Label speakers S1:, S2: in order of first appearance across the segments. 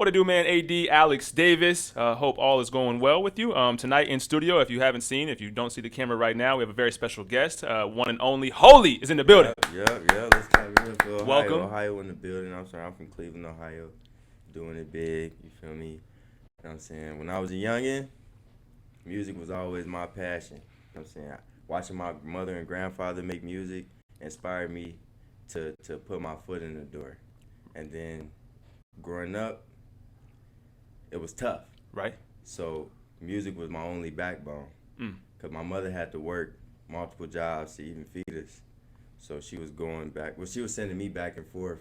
S1: What it do, man? AD Alex Davis. Hope all is going well with you. Tonight in studio, if you don't see the camera right now, we have a very special guest. One and only Holy is in the building.
S2: Yeah. Let's clap it up for Ohio.
S1: Welcome.
S2: Ohio in the building. I'm sorry, I'm from Cleveland, Ohio. Doing it big, you feel me? You know what I'm saying? When I was a youngin', music was always my passion. You know what I'm saying? Watching my mother and grandfather make music inspired me to put my foot in the door. And then growing up, it was tough.
S1: Right.
S2: So music was my only backbone. Because my mother had to work multiple jobs to even feed us. So she was going back. Well, she was sending me back and forth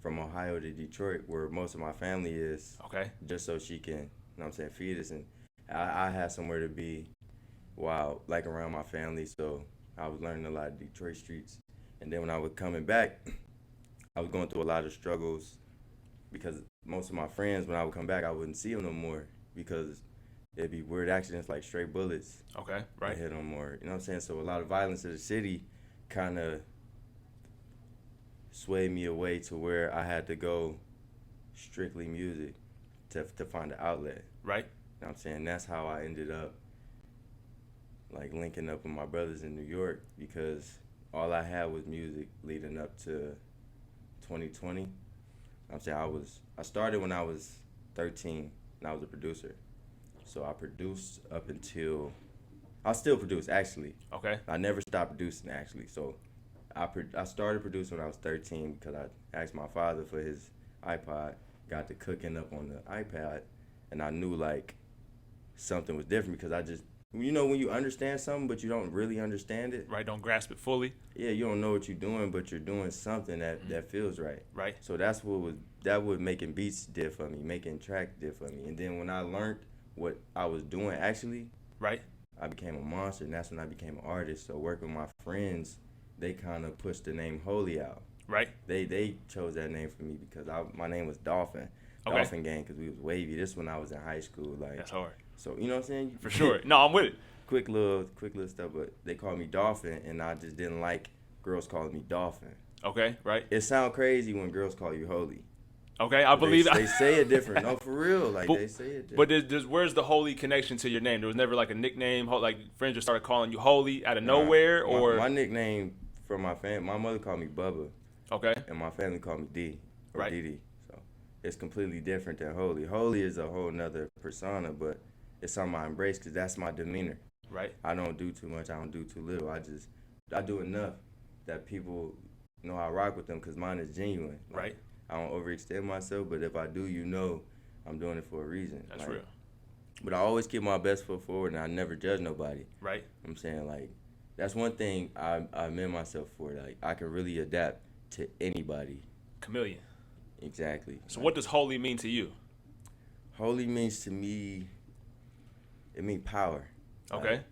S2: from Ohio to Detroit, where most of my family is.
S1: Okay.
S2: Just so she can, you know what I'm saying, feed us. And I had somewhere to be while, like, around my family. So I was learning a lot of Detroit streets. And then when I was coming back, I was going through a lot of struggles because most of my friends, when I would come back, I wouldn't see them no more because it'd be weird accidents like stray bullets.
S1: Okay, right.
S2: Hit them more, you know what I'm saying? So a lot of violence in the city kind of swayed me away to where I had to go strictly music to find an outlet.
S1: Right.
S2: You know what I'm saying? That's how I ended up like linking up with my brothers in New York because all I had was music leading up to 2020. I'm saying I started when I was 13 and I was a producer. So I produced up until, I still produce actually.
S1: Okay.
S2: I never stopped producing actually. So I started producing when I was 13 because I asked my father for his iPod, got to cooking up on the iPad, and I knew like something was different because I just, you know, when you understand something but you don't really understand it.
S1: Right, don't grasp it fully.
S2: Yeah, you don't know what you're doing, but you're doing something that feels right.
S1: Right.
S2: So that's what making beats did for me, making tracks did for me. And then when I learned what I was doing actually,
S1: right,
S2: I became a monster, and that's when I became an artist. So working with my friends, they kind of pushed the name Holy out.
S1: Right.
S2: They chose that name for me because my name was Dolphin.
S1: Okay.
S2: Dolphin Gang, because we was wavy. This when I was in high school. Like,
S1: that's hard.
S2: So, you know what I'm saying?
S1: For sure. No, I'm with it.
S2: Quick little stuff, but they called me Dolphin, and I just didn't like girls calling me Dolphin.
S1: Okay, right.
S2: It sounds crazy when girls call you Holy.
S1: Okay, I believe that.
S2: They say it different. No, for real. Like, they say it different.
S1: But where's the Holy connection to your name? There was never like a nickname, like friends just started calling you Holy out of nowhere, or
S2: my nickname from my family, my mother called me Bubba.
S1: Okay.
S2: And my family called me D, or
S1: right.
S2: Didi. So it's completely different than Holy. Holy is a whole nother persona, but it's something I embrace because that's my demeanor.
S1: Right.
S2: I don't do too much. I don't do too little. I do enough that people know I rock with them because mine is genuine. Like,
S1: right.
S2: I don't overextend myself, but if I do, you know I'm doing it for a reason.
S1: That's
S2: like,
S1: real.
S2: But I always keep my best foot forward, and I never judge nobody.
S1: Right.
S2: I'm saying, like, that's one thing I meant myself for. Like, I can really adapt to anybody.
S1: Chameleon.
S2: Exactly.
S1: So what does holy mean to you?
S2: Holy means to me, it means power.
S1: Okay.
S2: Like,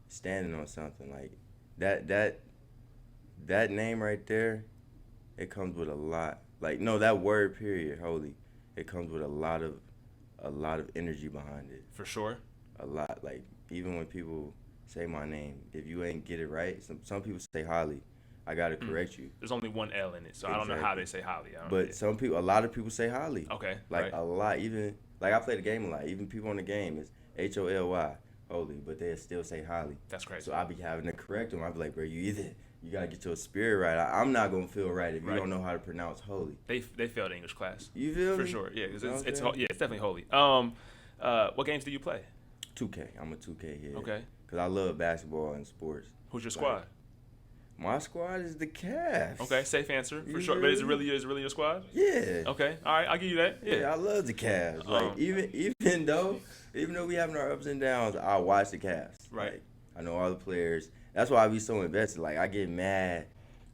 S2: standing on something. Like, that name right there, it comes with a lot. Like, no, that word period, holy, it comes with a lot of energy behind it.
S1: For sure.
S2: A lot. Like, even when people say my name, if you ain't get it right, some people say Holly. I gotta correct you.
S1: There's only one L in it, so exactly. I don't know how they say Holly.
S2: But a lot of people say Holly.
S1: Okay.
S2: Like,
S1: right.
S2: a lot. Even, like, I play the game a lot. Even people on the game is Holy, Holy, but they still say Holly.
S1: That's crazy.
S2: So I be having to correct them. I be like, bro, you gotta get your spirit right. I'm not gonna feel right if you don't know how to pronounce holy.
S1: They failed English class.
S2: You feel
S1: for
S2: me?
S1: sure. Yeah, because it's definitely holy. What games do you play?
S2: 2K. I'm a 2K head.
S1: Okay.
S2: Because I love basketball and sports.
S1: Who's your squad?
S2: My squad is the Cavs.
S1: Okay, safe answer for sure. But is it really your squad?
S2: Yeah.
S1: Okay. All right, I'll give you that. Yeah,
S2: I love the Cavs. Like even though we having our ups and downs, I watch the Cavs.
S1: Right.
S2: Like, I know all the players. That's why I be so invested. Like, I get mad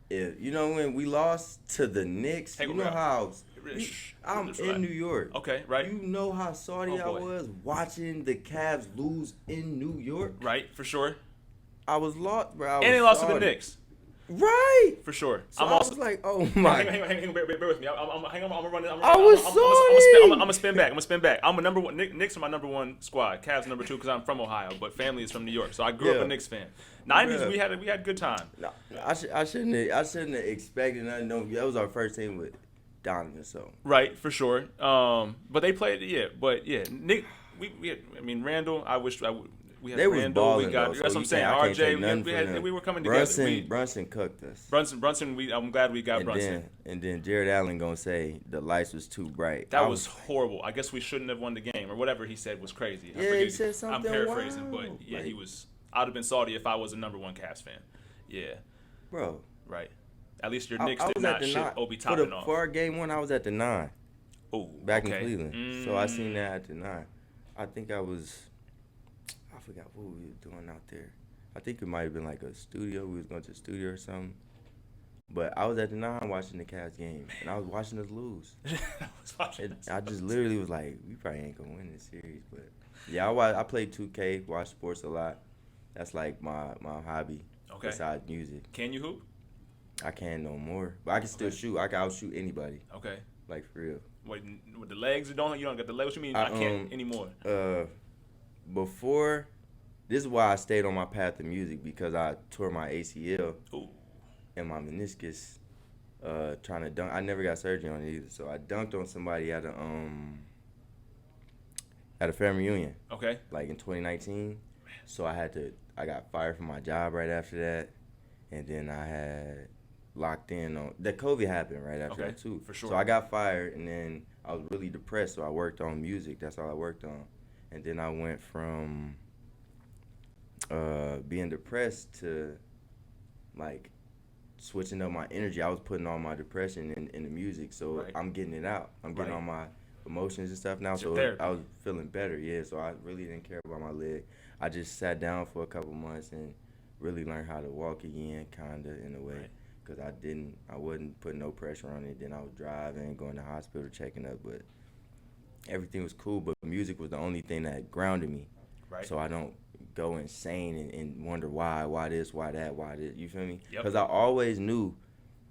S2: if when we lost to the Knicks.
S1: Hey,
S2: you know how I'm
S1: right.
S2: in New York.
S1: Okay, right.
S2: You know how salty I was watching the Cavs lose in New York.
S1: Right, for sure.
S2: I was lost, bro.
S1: And they lost to the Knicks.
S2: Right.
S1: For sure.
S2: So I was like, oh my.
S1: Hang on, bear with me. I'm gonna run it.
S2: I was sorry.
S1: I'm gonna spin back. I'm a number one. Knicks are my number one squad. Cavs number two because I'm from Ohio, but family is from New York. So I grew up a Knicks fan. 90s, we had good time.
S2: No, I shouldn't have expected nothing. No, that was our first team with Donovan. So
S1: Right, for sure. But they played, Nick, I mean, Randall. We had
S2: they was
S1: Randall. We
S2: balling
S1: got.
S2: though. So
S1: That's what I'm saying.
S2: I can't take
S1: RJ.
S2: nothing from them.
S1: We were coming together.
S2: Brunson cooked us.
S1: Brunson. I'm glad we got
S2: And
S1: Brunson.
S2: then Jared Allen gonna say the lights was too bright.
S1: That was horrible. I guess we shouldn't have won the game or whatever he said was crazy.
S2: Yeah, he said something
S1: I'm paraphrasing,
S2: wild.
S1: but yeah,
S2: Like,
S1: he was. I'd have been salty if I was a #1 Cavs fan. Yeah,
S2: bro.
S1: right. At least your
S2: I
S1: Knicks
S2: was
S1: did
S2: at
S1: not
S2: the
S1: shit
S2: nine.
S1: Obi Toppin off.
S2: For our game 1, I was at the 9
S1: Oh,
S2: back
S1: okay.
S2: in Cleveland. So I seen that at the 9. I think I forgot what we were doing out there. I think it might have been like a studio. We was going to the studio or something. But I was at the 9 watching the Cavs game, and I was watching us lose. I just literally was like, we probably ain't gonna win this series. But yeah, I play 2K, watch sports a lot. That's like my hobby.
S1: Okay.
S2: Besides music.
S1: Can you hoop?
S2: I can no more, but I can still shoot. I can outshoot anybody.
S1: Okay.
S2: Like for real.
S1: Wait, with the legs, you don't get the legs. What you mean? I can't anymore.
S2: Before, this is why I stayed on my path to music, because I tore my ACL and my meniscus trying to dunk. I never got surgery on it either, so I dunked on somebody at a family reunion.
S1: Okay.
S2: Like in 2019. So I got fired from my job right after that, and then I had locked in on that. COVID happened right after that too.
S1: For sure.
S2: So I got fired, and then I was really depressed, so I worked on music. That's all I worked on. And then I went from being depressed to like switching up my energy. I was putting all my depression in the music, so I'm getting it out. I'm getting all my emotions and stuff now, so I was feeling better. Yeah, so I really didn't care about my leg. I just sat down for a couple months and really learned how to walk again, kinda in a way, because I wasn't putting no pressure on it. Then I was driving, going to the hospital, checking up, but everything was cool. But music was the only thing that grounded me, so I don't go insane and wonder why this, why that, why this. You feel me? Because I always knew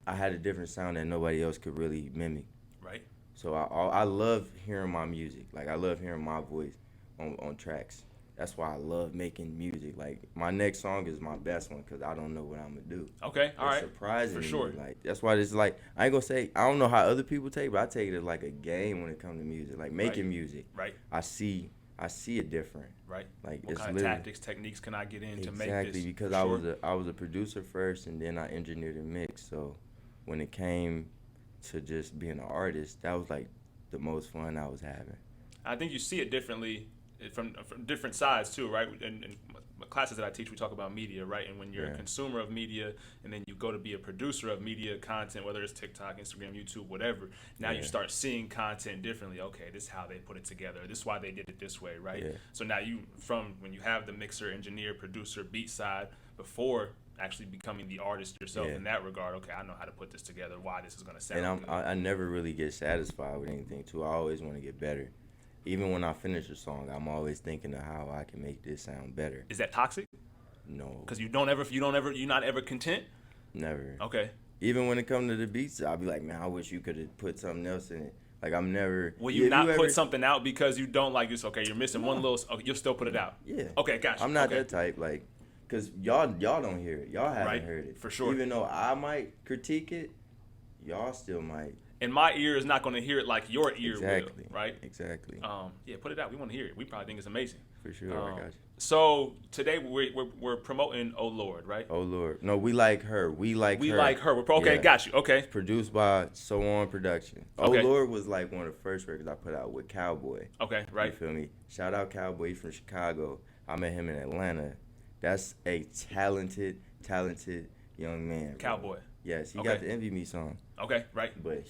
S2: I had a different sound that nobody else could really mimic.
S1: Right.
S2: So I love hearing my music. Like, I love hearing my voice on tracks. That's why I love making music. Like, my next song is my best one because I don't know what I'm going to do.
S1: Okay, all right.
S2: Surprising
S1: for sure.
S2: Me. Like, that's why it's like, I ain't going to say, I don't know how other people take it, but I take it as like a game when it comes to music. Like, making music.
S1: Right.
S2: I see it different.
S1: Right.
S2: Like,
S1: what
S2: it's
S1: kind of tactics, techniques can I get in to make this?
S2: Exactly, because I was a producer first, and then I engineered and mixed. So when it came to just being an artist, that was like the most fun I was having.
S1: I think you see it differently from different sides too, right? In classes that I teach, we talk about media, right? And when you're a consumer of media, and then you go to be a producer of media content, whether it's TikTok, Instagram, YouTube, whatever, now you start seeing content differently. Okay, this is how they put it together. This is why they did it this way, right? Yeah. So now when you have the mixer, engineer, producer, beat side, before actually becoming the artist yourself in that regard, okay, I know how to put this together, why this is going to sound
S2: good.
S1: And
S2: I never really get satisfied with anything, too. I always want to get better. Even when I finish a song, I'm always thinking of how I can make this sound better.
S1: Is that toxic?
S2: No.
S1: Because you're not ever content?
S2: Never.
S1: Okay.
S2: Even when it comes to the beats, I'll be like, man, I wish you could have put something else in it. Like, I'm never.
S1: Will you not put something out because you don't like this? Okay, you're missing one little. Okay, you'll still put it out.
S2: Yeah.
S1: Okay, gotcha.
S2: I'm not that type. Like, because y'all don't hear it. Y'all haven't heard it.
S1: For sure.
S2: Even though I might critique it, y'all still might.
S1: And my ear is not going to hear it like your ear will, right?
S2: Exactly.
S1: Yeah, put it out. We want to hear it. We probably think it's amazing.
S2: For sure, I got you.
S1: So today we're promoting Oh Lord, right?
S2: Oh Lord. No, we like her. We like her.
S1: Okay, got you. Okay.
S2: Produced by So On Production.
S1: Okay.
S2: Oh Lord was like one of the first records I put out with Cowboy.
S1: Okay, right.
S2: You feel me? Shout out Cowboy from Chicago. I met him in Atlanta. That's a talented young man.
S1: Cowboy.
S2: Bro. Yes, he got the Envy Me song.
S1: Okay, right.
S2: But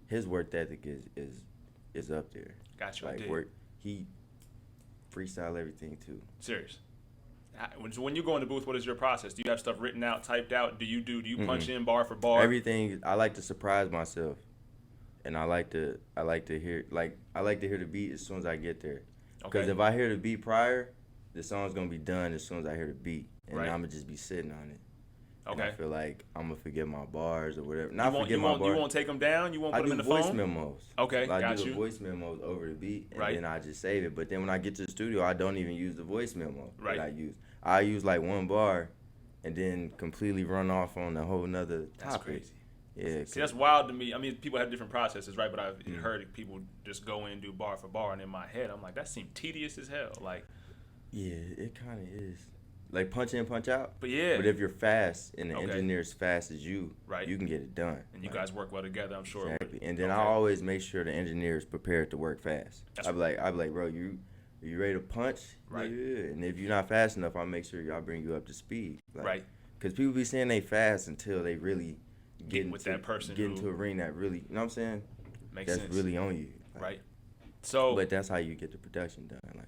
S2: his work ethic is up there.
S1: Got you.
S2: Like he freestyle everything too.
S1: Serious. When you go in the booth, what is your process? Do you have stuff written out, typed out? Do you punch in bar for bar?
S2: Everything. I like to surprise myself, and I like to hear the beat as soon as I get there. Because if I hear the beat prior, the song's gonna be done as soon as I hear the beat, and I'm gonna just be sitting on it. Okay. And I feel like I'm gonna forget my bars or whatever. You
S1: won't take them down. You won't put them in the phone.
S2: I do voice memos.
S1: Okay,
S2: I do the voice memos over the beat, and then I just save it. But then when I get to the studio, I don't even use the voice memo that I use like one bar, and then completely run off on a whole nother topic.
S1: That's crazy.
S2: Yeah.
S1: See, that's wild to me. I mean, people have different processes, right? But I've heard people just go in and do bar for bar, and in my head, I'm like, that seemed tedious as hell. Like,
S2: yeah, it kind of is. Like punch in, punch out.
S1: But yeah.
S2: But if you're fast and the engineer's fast as you,
S1: right,
S2: you can get it done.
S1: And you guys work well together, I'm sure.
S2: Exactly. And then I always make sure the engineer is prepared to work fast. I be like, bro, you ready to punch?
S1: Right.
S2: Yeah. And if you're not fast enough, I'll make sure I'll bring you up to speed. Like,
S1: right.
S2: Because people be saying they fast until they really get
S1: with that person,
S2: get into a ring that really, you know what I'm saying?
S1: Makes sense.
S2: That's really on you.
S1: Like, right. So.
S2: But that's how you get the production done. Like.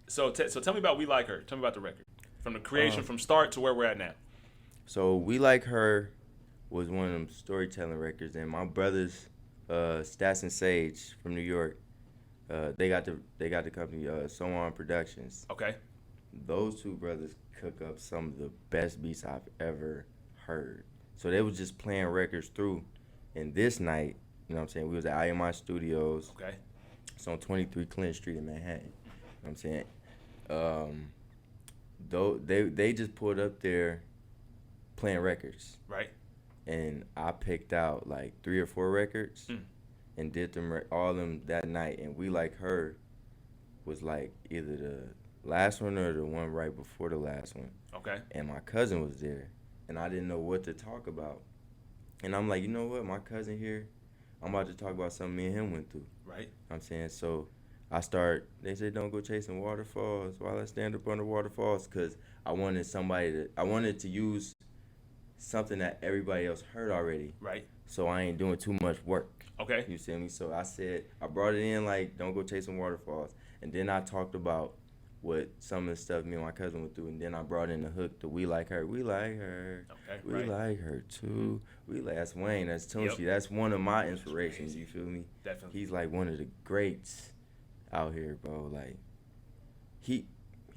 S1: So tell me about We Like Her. Tell me about the record. From the creation, from start to where we're at now.
S2: So We Like Her was one of them storytelling records, and my brothers, Stats and Sage from New York, they got the company So On Productions.
S1: Okay.
S2: Those two brothers cook up some of the best beats I've ever heard. So they was just playing records through, and this night, you know what I'm saying, we was at IMI Studios.
S1: Okay.
S2: It's on 23 Clinton Street in Manhattan. You know what I'm saying? Though they just pulled up there playing records.
S1: Right.
S2: And I picked out like 3 or 4 records and did them all of them that night. And We Like Her was like either the last one or the one right before the last one.
S1: Okay.
S2: And my cousin was there, and I didn't know what to talk about. And I'm like, you know what, my cousin here, I'm about to talk about something me and him went through.
S1: Right.
S2: You know what I'm saying? So they said don't go chasing waterfalls while I stand up on the waterfalls, because I wanted to use something that everybody else heard already.
S1: Right.
S2: So I ain't doing too much work.
S1: Okay.
S2: You see me? So I brought it in like don't go chasing waterfalls. And then I talked about what some of the stuff me and my cousin went through, and then I brought in the hook to We Like Her. We like her.
S1: Okay.
S2: We like her too. That's Wayne. That's Tunchi.
S1: Yep.
S2: That's one of my inspirations. You feel me?
S1: Definitely.
S2: He's like one of the greats out here, bro. Like he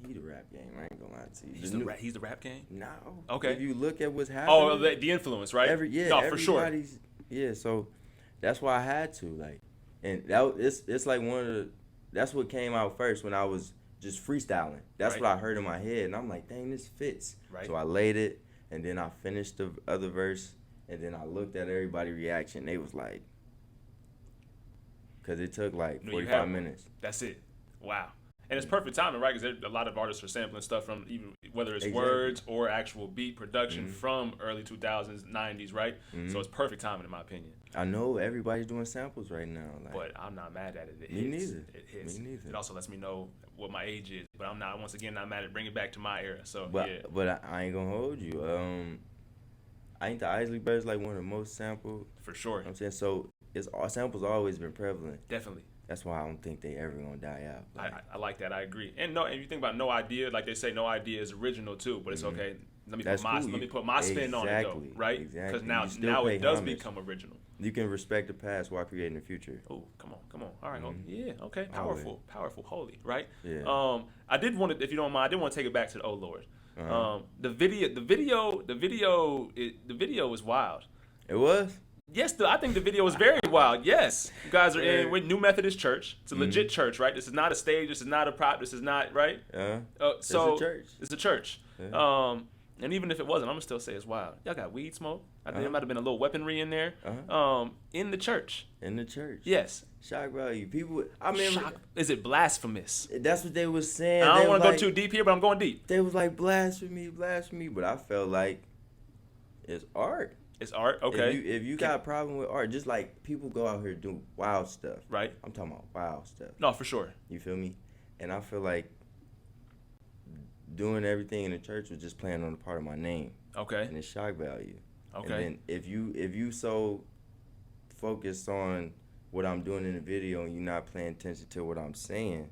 S2: the rap game. I ain't gonna lie to you.
S1: He's the rap game?
S2: No.
S1: Okay.
S2: If you look at what's happening.
S1: Oh, the influence, right? For sure.
S2: Yeah, so that's why I had to, like, and it's like that's what came out first when I was just freestyling. That's what I heard in my head, and I'm like, dang, this fits.
S1: Right.
S2: So I laid it, and then I finished the other verse, and then I looked at everybody's reaction. They was like, because it took like 45 minutes.
S1: That's it. Wow. And it's perfect timing, right? Because a lot of artists are sampling stuff from even whether it's words or actual beat production from early 2000s, 90s, right? So it's perfect timing in my opinion.
S2: I know everybody's doing samples right now. Like,
S1: but I'm not mad at it.
S2: Me neither.
S1: It hits.
S2: Me neither.
S1: It also lets me know what my age is. But I'm not, once again, not mad at it. Bring it back to my era. So, yeah.
S2: But I ain't going to hold you. I think the Isley Brothers like one of the most sampled.
S1: For sure.
S2: You know what I'm saying? So samples always been prevalent.
S1: Definitely.
S2: That's why I don't think they ever gonna die out.
S1: Like, I like that. I agree. And you think about No Idea, like they say, no idea is original too. But it's okay. Let me put my spin on it though, right?
S2: Exactly.
S1: Because now it does become original.
S2: You can respect the past while creating the future.
S1: Oh, come on. All right, yeah, okay, powerful, holy, right?
S2: Yeah.
S1: I did want to, if you don't mind, I did want to take it back to the Oh Lord. The video was wild.
S2: It was.
S1: Yes, I think the video was very wild. Yes, you guys are in with New Methodist Church. It's a legit church, right? This is not a stage. This is not a prop. This is not right. So
S2: it's a church.
S1: It's a church.
S2: Yeah.
S1: And even if it wasn't, I'm gonna still say it's wild. Y'all got weed smoke. I think there might have been a little weaponry in there. In the church.
S2: In the church.
S1: Yes.
S2: Shock value. People. I mean,
S1: is it blasphemous?
S2: That's what they was saying.
S1: I don't want to go too deep here, but I'm going deep.
S2: They was like blasphemy. But I felt like it's art.
S1: It's art, okay.
S2: If you got a problem with art, just like people go out here do wild stuff.
S1: Right.
S2: I'm talking about wild stuff.
S1: No, for sure.
S2: You feel me? And I feel like doing everything in the church was just playing on the part of my name.
S1: Okay.
S2: And it's shock value.
S1: Okay.
S2: And then if you so focused on what I'm doing in the video and you're not paying attention to what I'm saying,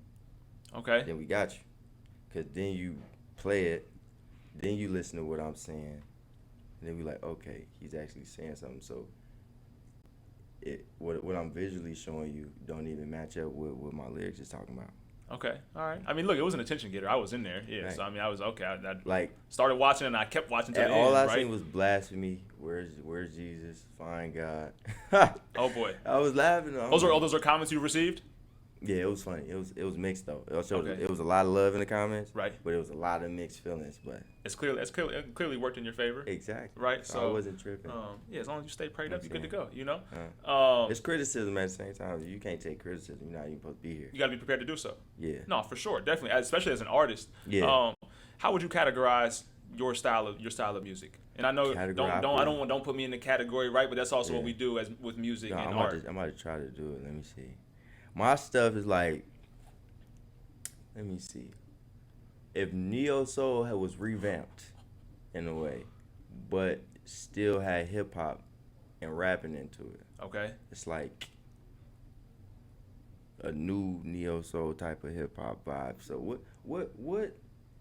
S1: okay,
S2: then we got you. Because then you play it, then you listen to what I'm saying. And then we like, okay, he's actually saying something. So what I'm visually showing you don't even match up with what my lyrics is talking about.
S1: Okay, all right. I mean, look, it was an attention getter. I was in there, yeah.
S2: Right.
S1: So I mean, I was okay. I
S2: like
S1: started watching and I kept watching till the end.
S2: All I
S1: right?
S2: seen was blasphemy. Where's Jesus? Find God.
S1: Oh boy,
S2: I was laughing.
S1: Those are comments you received.
S2: Yeah, it was funny. It was mixed though.
S1: Okay.
S2: It was a lot of love in the comments,
S1: Right.
S2: but it was a lot of mixed feelings. But
S1: It clearly worked in your favor.
S2: exactly,
S1: Right. So
S2: I wasn't tripping.
S1: yeah, as long as you stay prayed
S2: You know
S1: up,
S2: what
S1: you're
S2: I'm
S1: good to go. You know.
S2: saying? It's criticism at the same time. You can't take criticism. You're not even supposed to be here.
S1: You got to be prepared to do so.
S2: Yeah.
S1: No, for sure, definitely, especially as an artist.
S2: Yeah.
S1: How would you categorize your style of music? And I know don't put me in the category, right? But that's also what we do as with music and art.
S2: I'm about to try to do it. Let me see. My stuff is like, let me see. If neo soul was revamped in a way, but still had hip hop and rapping into it,
S1: Okay.
S2: it's like a new neo soul type of hip hop vibe. So what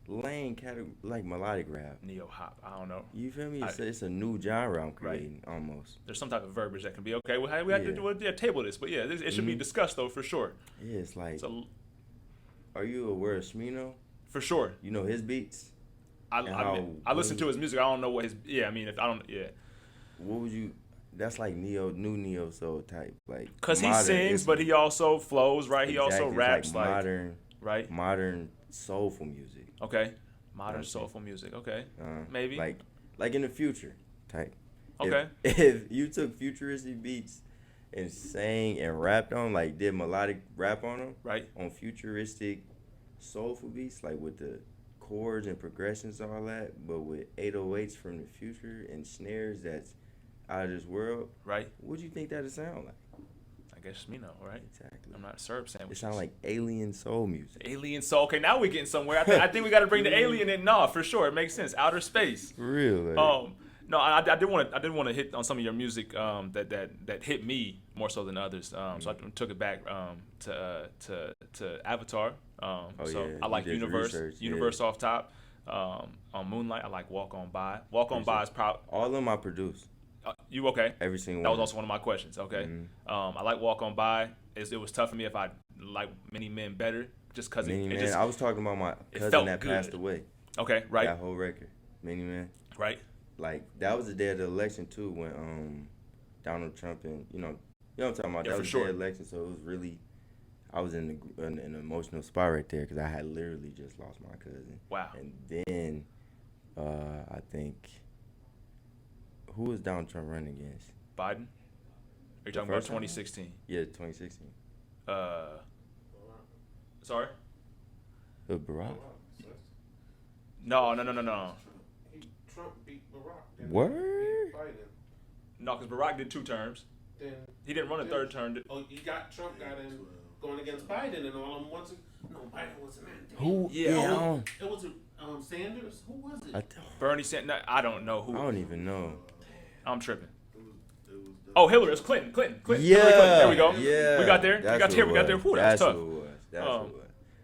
S2: lane category, like melodic rap?
S1: Neo hop. I don't know.
S2: You feel me? It's a new genre I'm creating
S1: Right.
S2: almost.
S1: There's some type of verbiage that can be okay. We have to table this, but yeah, it should be discussed though for sure.
S2: Yeah, it's like.
S1: So,
S2: Are you aware of Smino?
S1: for sure.
S2: You know his beats.
S1: I listen to his music. I don't know what his. Yeah, I mean, if I don't. Yeah.
S2: What would you? That's like new neo soul type, like.
S1: Cause he sings, but he also flows, right? He
S2: Exactly,
S1: also
S2: it's
S1: raps,
S2: like modern,
S1: right?
S2: modern soulful music.
S1: Okay. Modern soulful music. Okay. Maybe.
S2: Like in the future type.
S1: Okay.
S2: If you took futuristic beats and sang and rapped on, like did melodic rap on them,
S1: Right.
S2: on futuristic soulful beats, like with the chords and progressions and all that, but with 808s from the future and snares that's out of this world,
S1: Right.
S2: what do you think that'd sound like?
S1: I guess Smino, right?
S2: Exactly.
S1: I'm not syrup
S2: It
S1: sandwiches.
S2: sounds like alien soul music.
S1: Alien soul. Okay, now we're getting somewhere. I think we got to bring the alien in. No, for sure, it makes sense. Outer space.
S2: For real. Like,
S1: No, I did want to hit on some of your music that hit me more so than others. So I took it back to Avatar. I like Universe off top. On Moonlight, I like Walk On By. Walk On By is probably
S2: all of them I produced.
S1: You okay?
S2: Every single
S1: that
S2: one.
S1: was also one of my questions. Okay. I like Walk On By. It was tough for me if I like Many Men better, just because
S2: I was talking about my cousin that
S1: good.
S2: passed away.
S1: Okay, right.
S2: That whole record, Many Men.
S1: Right.
S2: Like that was the day of the election too, when Donald Trump and you know what I'm talking about.
S1: Yeah,
S2: that
S1: for
S2: was
S1: sure.
S2: the day of the election, so it was really. I was in an emotional spot right there because I had literally just lost my cousin.
S1: Wow.
S2: And then, I think, who was Donald Trump running against?
S1: Biden? Are you talking about 2016?
S2: Yeah, 2016.
S1: Sorry?
S2: It was Barack.
S1: No.
S3: Trump beat Barack.
S2: Word?
S1: No, because Barack did 2 terms.
S3: Then
S1: He didn't run a 3rd term.
S3: Trump got in going against Biden and all of them once. No, Biden wasn't in.
S2: Who?
S1: Yeah.
S3: It was Sanders. Who was it?
S1: Bernie Sanders. I don't know who.
S2: I don't even know.
S1: I'm tripping. Oh, Hillary. It's Clinton.
S2: Yeah.
S1: Hillary Clinton. There we go.
S2: Yeah.
S1: We got there.
S2: That's
S1: We got there. Whew, that was tough.
S2: That's what it was.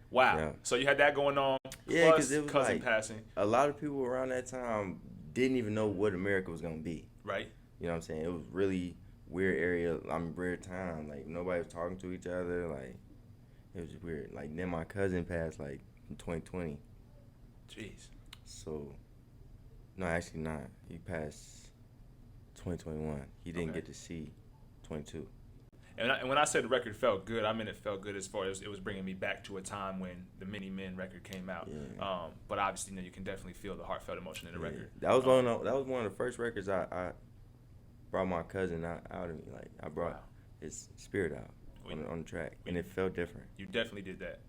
S1: Wow.
S2: Yeah.
S1: So you had that going on.
S2: Yeah,
S1: Plus
S2: because it was
S1: cousin
S2: like
S1: passing.
S2: a lot of people around that time didn't even know what America was gonna be.
S1: Right.
S2: You know what I'm saying? It was really weird area. Weird time. Like nobody was talking to each other. Like it was just weird. Like then my cousin passed like in 2020.
S1: Jeez.
S2: So no, actually not. He passed 2021. He didn't get to see 22.
S1: And when I said the record felt good, I mean it felt good as far as it was bringing me back to a time when the Many Men record came out.
S2: Yeah.
S1: But obviously, you can definitely feel the heartfelt emotion in the record.
S2: That was one of the first records I brought my cousin out of me. Like I brought his spirit out on the track, and it felt different.
S1: You definitely did that.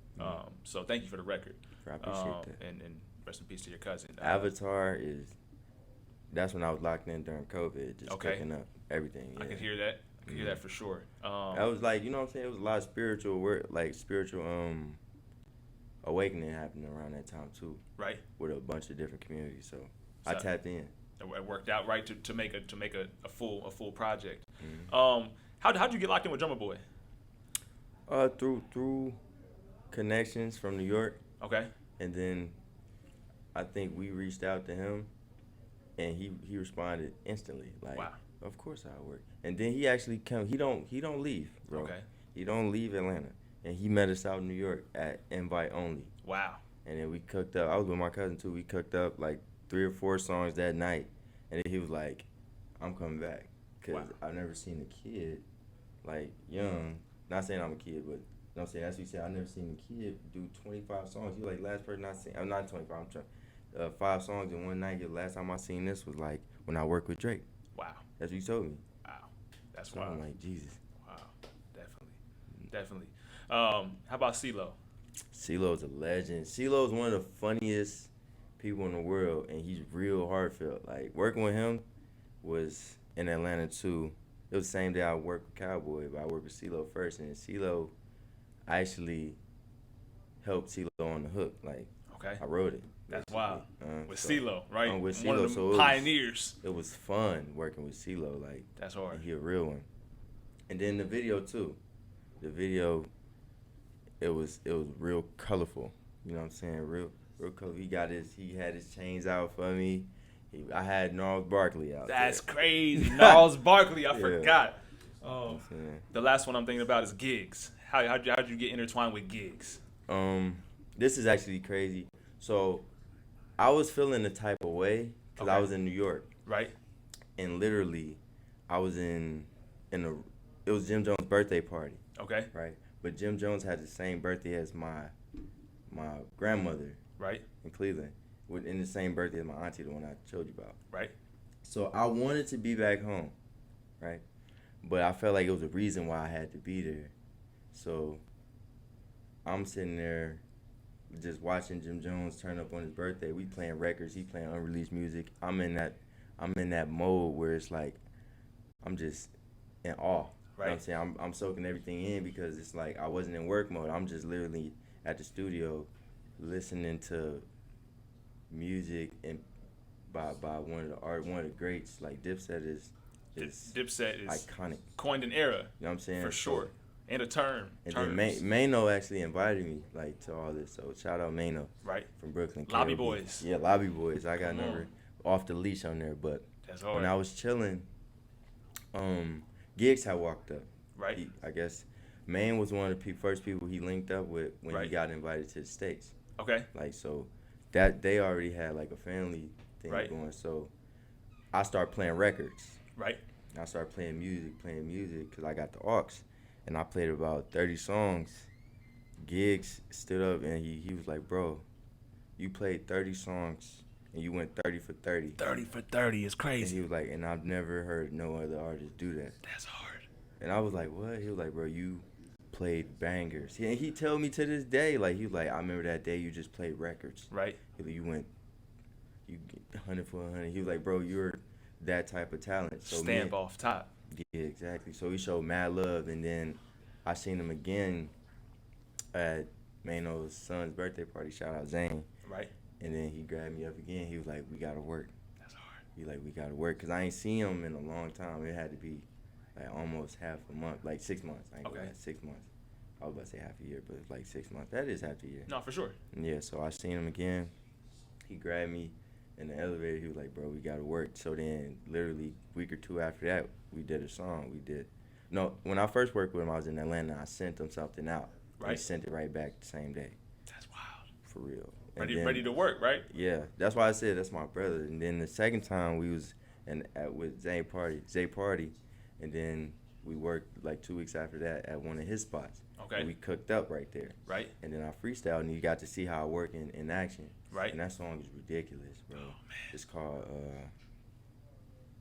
S1: So thank you for the record.
S2: I appreciate that.
S1: And rest in peace to your cousin.
S2: Avatar that's when I was locked in during COVID, just picking up everything. Yeah.
S1: I can hear that. I can hear that for sure.
S2: That was like, you know what I'm saying? It was a lot of spiritual work, like spiritual awakening happening around that time too.
S1: Right. With
S2: a bunch of different communities, so I tapped in.
S1: It worked out right to make a full project. How'd you get locked in with Drummer Boy?
S2: Through connections from New York.
S1: Okay.
S2: And then I think we reached out to him, and he responded instantly. Like,
S1: wow.
S2: Of course I'll work. And then he actually come. He don't leave, bro.
S1: Okay.
S2: He don't leave Atlanta, and he met us out in New York at Invite Only.
S1: Wow.
S2: And then we cooked up. I was with my cousin too. We cooked up like 3 or 4 songs that night, and then he was like, "I'm coming back," because I've never seen a kid like young. Not saying I'm a kid, but what I'm saying? That's what he said. I never seen a kid do 25 songs. He like, last person I seen, I'm not 25, I'm trying, 5 songs in one night. The last time I seen this was like when I worked with Drake.
S1: Wow.
S2: That's what he told me.
S1: Wow. That's
S2: So
S1: wild.
S2: I'm like, Jesus.
S1: Wow. Definitely. How about CeeLo?
S2: CeeLo's a legend. CeeLo's one of the funniest people in the world, and he's real heartfelt. Like, working with him was in Atlanta, too. It was the same day I worked with Cowboy, but I worked with CeeLo first, and CeeLo actually helped CeeLo on the hook. Like,
S1: Okay.
S2: I wrote it.
S1: That's wild. With
S2: So,
S1: CeeLo, right?
S2: with
S1: One
S2: CeeLo,
S1: of
S2: so
S1: the pioneers.
S2: It was fun working with CeeLo. Like,
S1: That's hard.
S2: he a real one. And then the video, too. The video, it was real colorful. You know what I'm saying? Real colorful. He had his chains out for me. I had Gnarls Barkley out.
S1: That's crazy. Gnarls Barkley, I
S2: Yeah.
S1: forgot.
S2: Yeah.
S1: The last one I'm thinking about is gigs. How'd you get intertwined with gigs?
S2: This is actually crazy. So, I was feeling the type of way because I was in New York.
S1: Right.
S2: And literally, I was it was Jim Jones' birthday party.
S1: Okay.
S2: Right. But Jim Jones had the same birthday as my grandmother.
S1: Right.
S2: In Cleveland. In the same birthday as my auntie, the one I told you about.
S1: Right.
S2: So I wanted to be back home. Right. But I felt like it was a reason why I had to be there. So I'm sitting there just watching Jim Jones turn up on his birthday. We playing records. He playing unreleased music. I'm in that mode where it's like I'm just in awe.
S1: Right.
S2: You know what I'm saying? I'm soaking everything in because it's like I wasn't in work mode. I'm just literally at the studio listening to music and by one of the greats. Like Dipset is iconic.
S1: Coined an era.
S2: You know what I'm saying?
S1: For sure. And a term.
S2: And then Maino actually invited me like to all this. So shout out Maino.
S1: Right.
S2: From Brooklyn.
S1: Lobby
S2: KLB.
S1: Boys.
S2: Yeah, Lobby Boys. I got number off the leash on there, but
S1: that's hard.
S2: when I was chilling, Giggs had walked up.
S1: Right.
S2: I guess Maine was one of the first people he linked up with when he got invited to the States.
S1: Okay.
S2: Like, so that they already had like a family thing going. So I started playing records.
S1: Right.
S2: I started playing music because I got the aux. And I played about 30 songs. Giggs stood up and he was like, bro, you played 30 songs and you went 30 for 30.
S1: 30 for 30 is crazy.
S2: And he was like, and I've never heard no other artist do that.
S1: That's hard.
S2: And I was like, what? He was like, bro, you played bangers. And he told me to this day, like, he was like, I remember that day you just played records.
S1: Right.
S2: You went 100 for 100. He was like, bro, you're that type of talent. So
S1: Stamp off top.
S2: Yeah, exactly. So he showed mad love, and then I seen him again at Maino's son's birthday party. Shout out Zane.
S1: Right.
S2: And then he grabbed me up again. He was like, we got to work.
S1: That's hard.
S2: He like, we got to work. Because I ain't seen him in a long time. It had to be like almost half a month, like 6 months. I ain't gonna lie, 6 months. I was about to say half a year, but it's like 6 months. That is half a year.
S1: No, for sure.
S2: And yeah, so I seen him again. He grabbed me in the elevator. He was like, bro, we got to work. So then literally a week or two after that, we did a song. When I first worked with him, I was in Atlanta. I sent him something out. Right. He sent it right back the same day.
S1: That's wild.
S2: For real.
S1: Ready to work, right?
S2: Yeah. That's why I said that's my brother. And then the second time we was with Zay Party, and then we worked like 2 weeks after that at one of his spots.
S1: Okay.
S2: And we cooked up right there.
S1: Right.
S2: And then I freestyled, and you got to see how I work in action.
S1: Right.
S2: And that song is ridiculous, bro.
S1: Oh, man.
S2: It's called,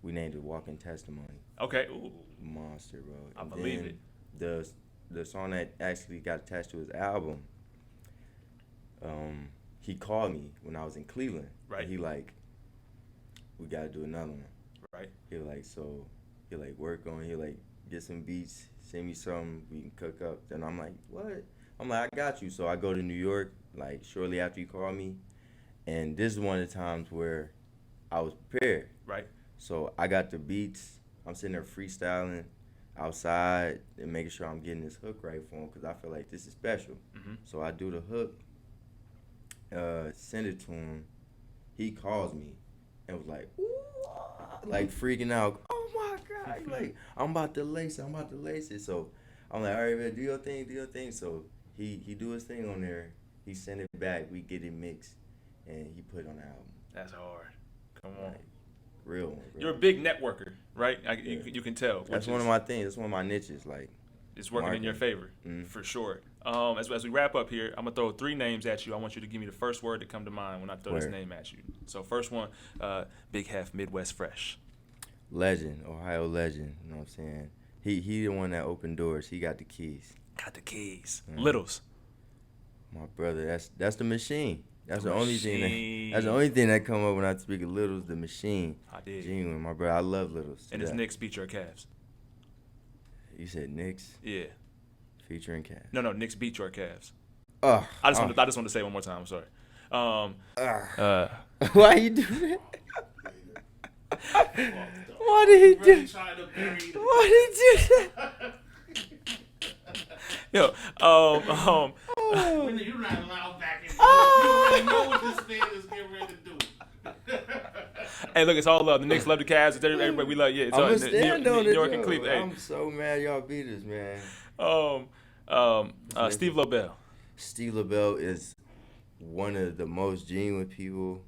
S2: we named it Walking Testimony.
S1: Okay. Ooh.
S2: Monster, bro.
S1: I believe it.
S2: The song that actually got attached to his album, he called me when I was in Cleveland.
S1: Right.
S2: And he like, we got to do another one.
S1: Right.
S2: He work on it. He like, get some beats, send me something, we can cook up. Then I'm like, what? I'm like, I got you. So I go to New York, like, shortly after you call me. And this is one of the times where I was prepared.
S1: Right.
S2: So I got the beats. I'm sitting there freestyling outside and making sure I'm getting this hook right for him because I feel like this is special.
S1: Mm-hmm.
S2: So I do the hook, send it to him. He calls me and was like, ooh, like freaking out. Oh my God. He's like, I'm about to lace it. So I'm like, all right, man, do your thing. So he do his thing on there. He sent it back. We get it mixed. And he put it on the album.
S1: That's hard. Come on.
S2: Like, real one, bro.
S1: You're a big networker, right? You can tell.
S2: That's one of my things. That's one of my niches. Like,
S1: it's working in your favor,
S2: Mm-hmm.
S1: for sure. As we wrap up here, I'm gonna throw 3 names at you. I want you to give me the first word that come to mind when I throw this name at you. So first one, Big Hef, Midwest Fresh.
S2: Legend, Ohio legend. You know what I'm saying? He the one that opened doors. He got the keys.
S1: Got the keys. Littles.
S2: My brother, that's the machine. That's the only thing.
S1: Machine.
S2: That's the only thing that come up when I speak of Littles. The machine.
S1: I did.
S2: Genuine, my brother. I love Littles.
S1: And it's Knicks beat your Cavs.
S2: You said Knicks
S1: Yeah.
S2: featuring Cavs.
S1: No, Knicks beat your Cavs.
S2: I
S1: just want to say it one more time. I'm sorry.
S2: Why you do that? Why did he do? Why did he do that?
S1: Yo,
S3: When you're not allowed back in. You already know what this man is getting ready to do.
S1: Hey, look, it's all love. The Knicks love the Cavs. It's everybody we love. Yeah, it's
S2: I'm
S1: all
S2: gonna stand on
S1: New
S2: it,
S1: York and
S2: though.
S1: Cleveland. Hey.
S2: I'm so mad y'all beat us, man.
S1: Steve LaBelle.
S2: Steve LaBelle is one of the most genuine people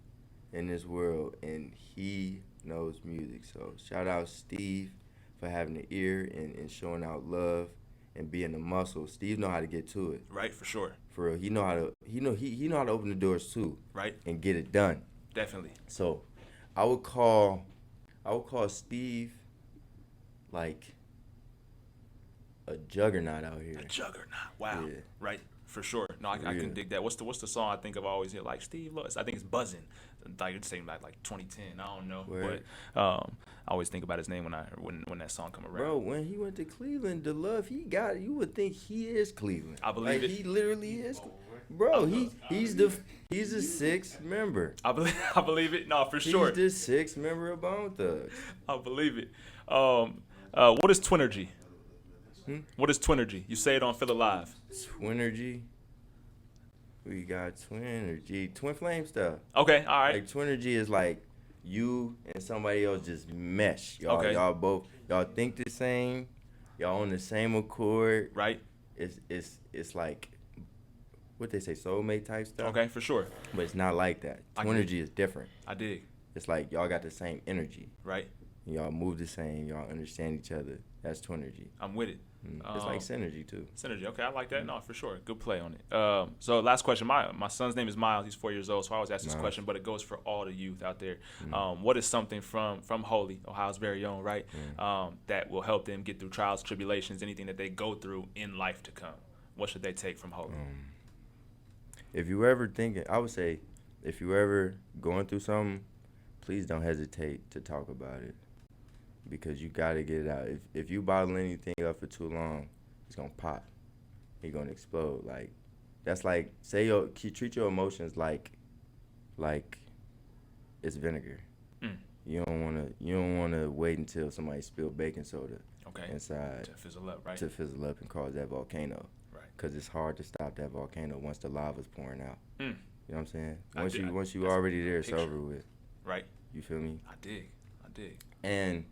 S2: in this world, and he knows music. So shout out Steve for having the ear and showing out love and being the muscle. Steve know how to get to it.
S1: Right, for sure.
S2: For real, he know how to open the doors too.
S1: Right.
S2: And get it done.
S1: Definitely.
S2: So I would call Steve like a juggernaut out here.
S1: A juggernaut. Wow.
S2: Yeah.
S1: Right. For sure. No, I can dig that. What's the song I think of always here? Like Steve Lewis. I think it's Buzzin'. Like it's saying like 2010. I don't know.
S2: Word.
S1: But I always think about his name when that song come around.
S2: Bro, when he went to Cleveland, the love he got, you would think he is Cleveland.
S1: I believe it.
S2: He literally is. Bro, he's the 6th member.
S1: I believe it. No, for sure.
S2: He's the 6th member of Bone Thugs.
S1: I believe it. What is Twinergy? What is Twinergy? You say it on Feel Alive.
S2: Twinergy. We got Twinergy. Twin Flame stuff.
S1: Okay, all right.
S2: Like Twinergy is like you and somebody else just mesh. Y'all think the same. Y'all on the same accord.
S1: Right.
S2: It's like what they say, soulmate type stuff.
S1: Okay, for sure.
S2: But it's not like that. Twinergy is different.
S1: I dig.
S2: It's like y'all got the same energy.
S1: Right.
S2: Y'all move the same. Y'all understand each other. That's Twinergy.
S1: I'm with it.
S2: It's like synergy too.
S1: Synergy. Okay, I like that. No, for sure. Good play on it. So last question. My son's name is Miles. He's 4 years old. So I always ask this question, but it goes for all the youth out there. What is something from Holy, Ohio's very own, right? That will help them get through trials, tribulations, anything that they go through in life to come? What should they take from Holy?
S2: If you ever thinking, I would say, if you ever going through something, please don't hesitate to talk about it. Because you got to get it out. If you bottle anything up for too long, it's going to pop. It's going to explode. Like, that's like, treat your emotions like it's vinegar. You don't want to wait until somebody spill baking soda inside.
S1: To fizzle up, right?
S2: To fizzle up and cause that volcano.
S1: Right. Because
S2: it's hard to stop that volcano once the lava's pouring out. You know what I'm saying? Once you
S1: that's
S2: already there, it's
S1: picture.
S2: over with.
S1: Right.
S2: You feel me?
S1: I dig.
S2: And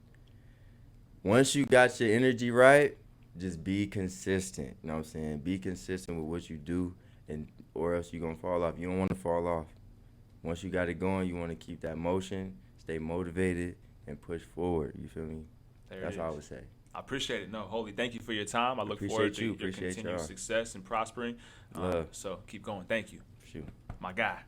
S2: once you got your energy right, just be consistent. You know what I'm saying? Be consistent with what you do, or else you're going to fall off. You don't want to fall off. Once you got it going, you want to keep that motion, stay motivated, and push forward. You feel me? That's all I would say.
S1: I appreciate it. No, Holy, thank you for your time. I look forward to your continued success and prospering. So keep going. Thank you.
S2: Shoot.
S1: My guy.